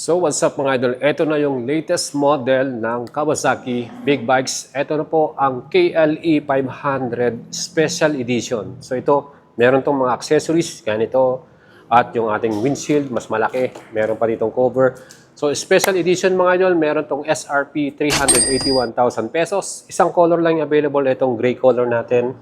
So what's up mga idol? Ito na yung latest model ng Kawasaki Big Bikes. Ito na po ang KLE 500 Special Edition. So ito, meron tong mga accessories, ganito. At yung ating windshield, mas malaki. Meron pa ditong cover. So Special Edition mga idol, meron tong SRP 381,000 pesos. Isang color lang yung available, itong gray color natin.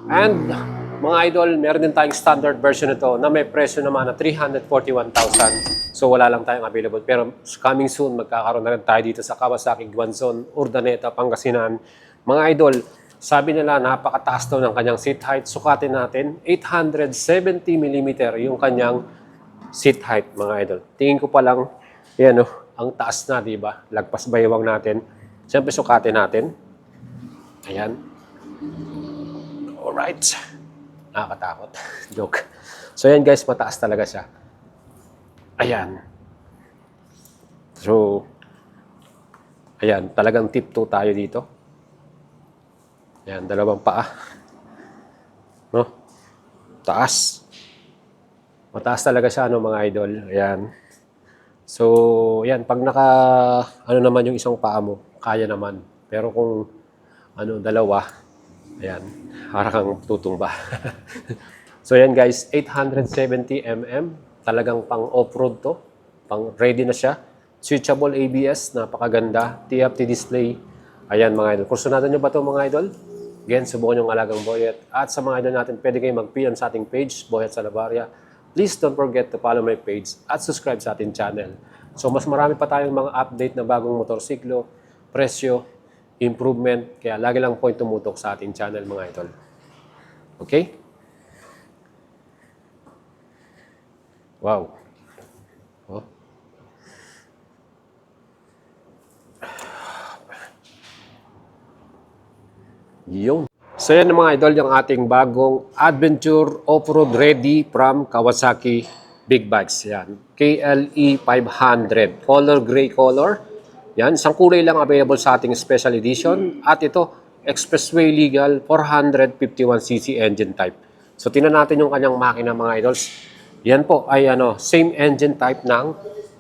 And mga idol, meron din tayong standard version nito na may presyo naman na 341,000. So wala lang tayong available. Pero coming soon, magkakaroon na rin tayo dito sa Kawasaki Guanzon, Urdaneta, Pangasinan. Mga idol, sabi nila napakataas daw ng kanyang seat height. Sukatin natin, 870mm yung kanyang seat height mga idol. Tingin ko pa lang, yan ang taas na, di ba? Lagpas baywang natin. Siyempre sukatin natin. Ayan. Alright. Nakakatakot. Joke. So yan guys, mataas talaga siya. Ayan. So, ayan, talagang tip 2 tayo dito. Ayan, dalawang paa. No? Taas. Mataas talaga siya, mga idol. Ayan. So, ayan, pag ano naman yung isang paa mo, kaya naman. Pero kung, dalawa, ayan, harang tutumba. So, ayan guys, 870mm. Talagang pang off-road to. Pang ready na siya. Switchable ABS, napakaganda. TFT display. Ayan mga idol. Kursunado nyo ba ito mga idol? Again, subukan yung alagang Boyet. At sa mga idol natin, pwede kayo mag-PM sa ating page, Boyet Salabaria. Please don't forget to follow my page at subscribe sa ating channel. So mas marami pa tayong mga update na bagong motorsiklo, presyo, improvement. Kaya lagi lang po tumutok sa ating channel mga idol. Okay? Wow. Oh. Yung. So yan mga idol, yung ating bagong Adventure Off-Road Ready from Kawasaki Big Bikes. Yan. KLE 500. Color gray color. Yan. Isang kulay lang available sa ating special edition. At ito, expressway legal 451cc engine type. So tingnan natin yung kanyang makina mga idols. Yan po ay same engine type ng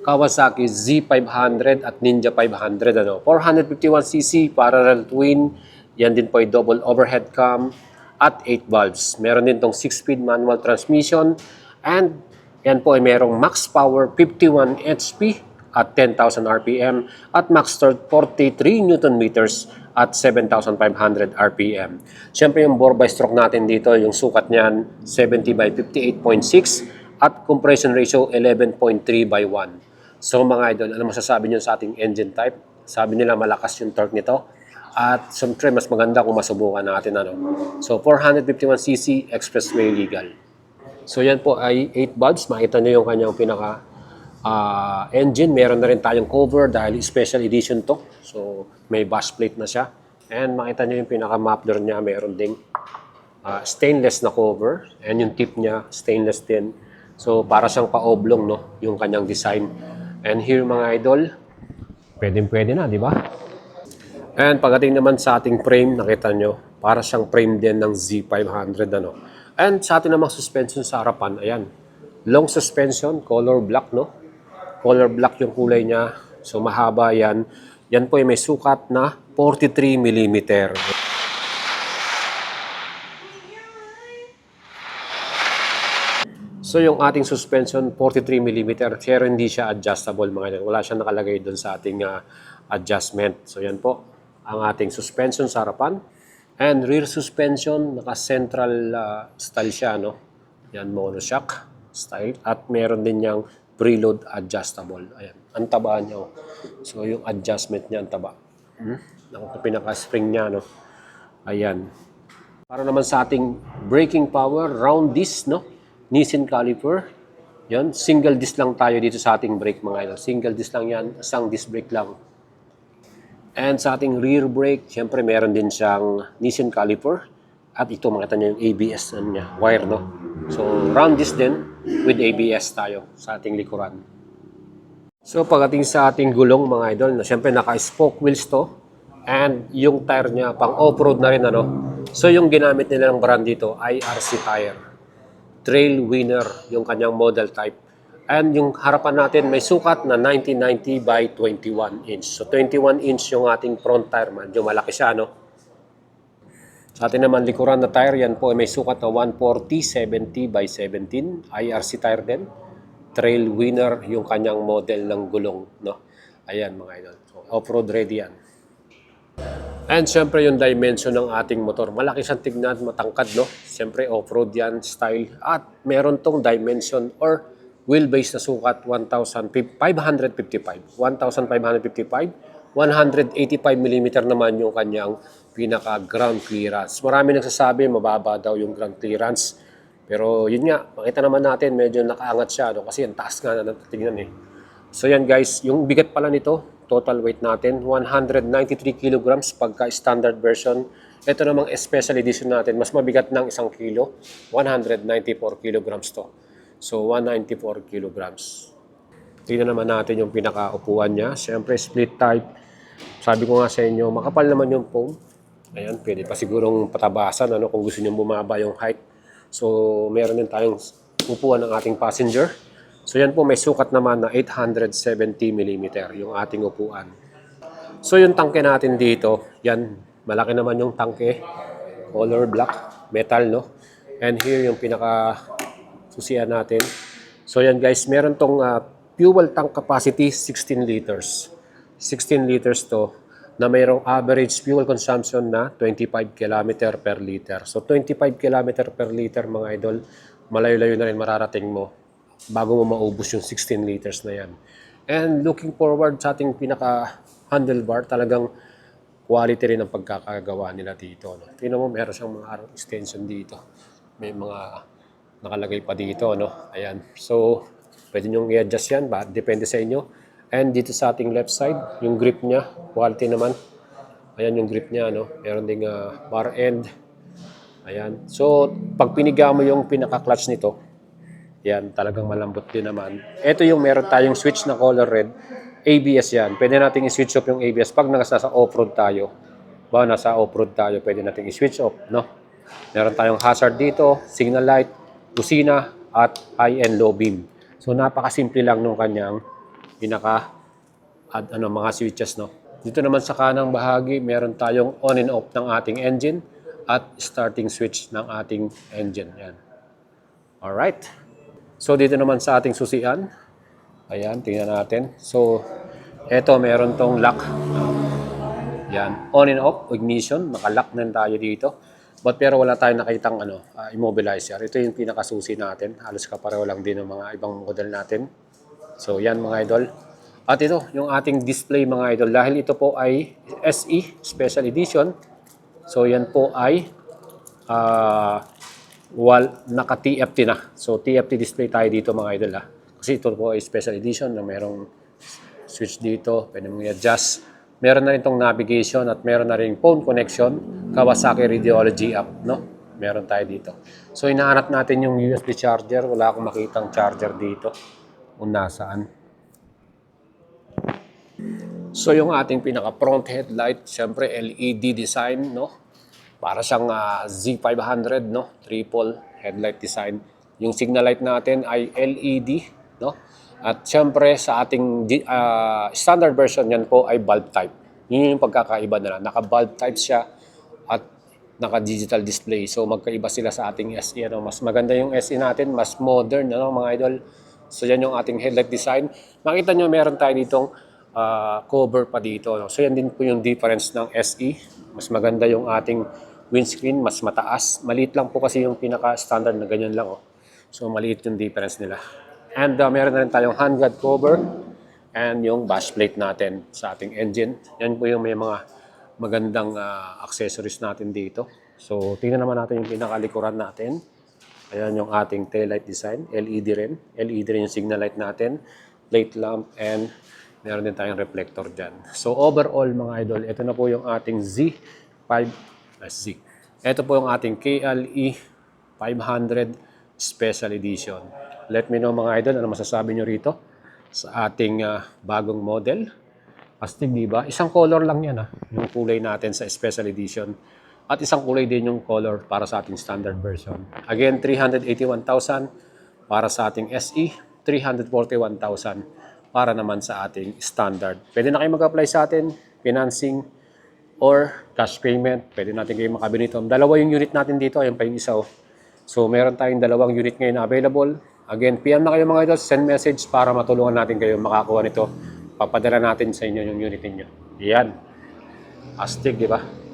Kawasaki Z500 at Ninja 500. 451cc parallel twin. Yan din po ay double overhead cam at 8 valves. Meron din tong 6-speed manual transmission. And yan po ay merong max power 51 HP at 10,000 RPM at max torque 43 Newton meters at 7,500 RPM. Siyempre yung bore by stroke natin dito, yung sukat niyan 70 by 58.6 at compression ratio 11.3 by 1. So mga idol, ano masasabi niyo sa ating engine type? Sabi nila malakas yung torque nito. At siyempre mas maganda kung masubukan natin. So 451cc expressway legal. So yan po ay 8 valves. Makita niyo yung kanyang pinaka engine. Meron na rin tayong cover dahil special edition to. So may bash plate na siya. And makita niyo yung pinaka muffler niya. Meron ding stainless na cover. And yung tip niya stainless din. So para siyang pa-oblong yung kanyang design. And here mga idol, pwede na, di ba? And pagdating naman sa ating frame, nakita nyo, para siyang frame din ng Z500. And sa ating namang suspension sa harapan, ayan. Long suspension, color black, Color black yung kulay niya. So mahaba yan. Yan po ay may sukat na 43mm. So yung ating suspension, 43mm. Pero hindi siya adjustable mga idol. Wala siyang nakalagay doon sa ating adjustment. So yan po ang ating suspension sa harapan. And rear suspension, naka-central style siya, Yan, monoshock style. At meron din niyang preload adjustable. Ayan, ang taba niya. So yung adjustment niya, ang taba. Pinaka-spring niya, Ayan. Para naman sa ating braking power, round disc, Nissin caliper. Yan, single disc lang tayo dito sa ating brake mga idol. Single disc lang yan, isang disc brake lang. And sa ating rear brake, syempre meron din siyang Nissin caliper. At ito makita niyo yung ABS niya, wire, So round disc din with ABS tayo sa ating likuran. So pagdating sa ating gulong mga idol, syempre naka-spoke wheels to. And yung tire niya pang off-road na rin, So yung ginamit nila ng brand dito ay RC tire. Trail Winner yung kanyang model type. And yung harapan natin may sukat na 1990 by 21 inch. So 21 inch yung ating front tire, medyo malaki siya, no? Sa atin naman likuran na tire, yan po ay may sukat na 140 70 by 17, IRC tire din. Trail Winner yung kanyang model ng gulong, no? Ayan mga idol. So, off-road ready yan. And syempre yung dimension ng ating motor. Malaki siyang tignan, matangkad, no? Syempre off-road yan, style. At meron tong dimension or wheelbase na sukat 1,555. 1,585. 185 mm naman yung kanyang pinaka-ground clearance. Marami nagsasabi mababa daw yung ground clearance. Pero yun nga, makita naman natin medyo nakaangat siya, no? Kasi ang taas nga na tingnan eh. So yan guys, yung bigat pala nito, total weight natin, 193 kilograms pagka standard version. Ito namang special edition natin, mas mabigat ng 1 kilo, 194 kilograms to. So 194 kilograms. Tingnan naman natin yung pinakaupuan niya. Siyempre split type. Sabi ko nga sa inyo, makapal naman yung foam. Ayan, pwede pa sigurong patabasan ano, kung gusto niyo bumaba yung height. So meron din tayong upuan ng ating passenger. So yan po may sukat naman na 870 mm yung ating upuan. So yung tangke natin dito, yan, malaki naman yung tangke. Color black, metal, no? And here yung pinaka susian natin. So yan guys, meron tong fuel tank capacity 16 liters. 16 liters to na mayroong average fuel consumption na 25 km per liter. So 25 km per liter mga idol, malayo-layo na rin mararating mo bago mo maubos yung 16 liters na yan. And looking forward sa ating pinaka handlebar, talagang quality rin ang pagkakagawa nila dito. No? Tingnan mo, meron siyang mga arrow extension dito. May mga nakalagay pa dito. No? Ayan. So, pwede nyo i-adjust yan. Depende sa inyo. And dito sa ating left side, yung grip niya, quality naman. Ayan yung grip niya. No? Meron ding bar end. Ayan. So, pag piniga mo yung pinaka-clutch nito, yan, talagang malambot din naman. Ito yung meron tayong switch na color red. ABS yan. Pwede natin i-switch off yung ABS pag nasa off-road tayo. Nasa off-road tayo, pwede natin i-switch off, no? Meron tayong hazard dito, signal light, kusina, at high and low beam. So, napakasimple lang nung kanyang mga switches, no? Dito naman sa kanang bahagi, meron tayong on and off ng ating engine at starting switch ng ating engine. Yan. Alright. So, dito naman sa ating susian. Ayan, tingnan natin. So, eto meron tong lock. Yan, on and off, ignition. Naka-lock na tayo dito. Pero wala tayong nakitang immobilizer. Ito yung pinakasusi natin. Halos kapareho lang din ng mga ibang model natin. So, yan mga idol. At ito, yung ating display mga idol. Dahil ito po ay SE, Special Edition. So, yan po ay naka-TFT na. So, TFT display tayo dito mga idol ha. Kasi ito po ay special edition na merong switch dito. Pwede mong i-adjust. Meron na rin itong navigation at meron na rin phone connection. Kawasaki Radiology app, no? Meron tayo dito. So, inaanap natin yung USB charger. Wala akong makitang charger dito. Kung nasaan. So, yung ating pinaka-front headlight, syempre LED design, no? Para siyang Z500, no? Triple headlight design. Yung signal light natin ay LED, no? At syempre sa ating standard version yan po ay bulb type. Yun yung pagkakaiba nila. Naka-bulb type siya at naka-digital display. So magkaiba sila sa ating SE. Ano? Mas maganda yung SE natin, mas modern, ano, mga idol. So yan yung ating headlight design. Makita nyo meron tayo ditong cover pa dito. No? So yan din po yung difference ng SE. Mas maganda yung ating windscreen, mas mataas. Maliit lang po kasi yung pinaka-standard na ganyan lang. Oh. So maliit yung difference nila. And meron na rin tayong handguard cover and yung bash plate natin sa ating engine. Yan po yung may mga magandang accessories natin dito. So tingnan naman natin yung pinakalikuran natin. Ayan yung ating taillight design. LED rin. LED rin yung signal light natin. Plate lamp and meron din tayong reflector dyan. So overall mga idol, ito na po yung ating Ito po yung ating KLE 500 Special Edition. Let me know mga idol, ano masasabi nyo rito sa ating bagong model. Astig, di ba? Isang color lang yan, yung kulay natin sa Special Edition. At isang kulay din yung color para sa ating standard version. Again, 381,000 para sa ating SE, 341,000 para naman sa ating standard. Pwede na kayo mag-apply sa atin, financing or cash payment. Pwede natin kayo makabili nito. Dalawa yung unit natin dito, ayan pa yung isa. So meron tayong dalawang unit ngayon na available. Again, PM na kayo mga idol, send message para matulungan natin kayo makakuha nito. Papadala natin sa inyo yung unit ninyo. Yan. Astig, di ba?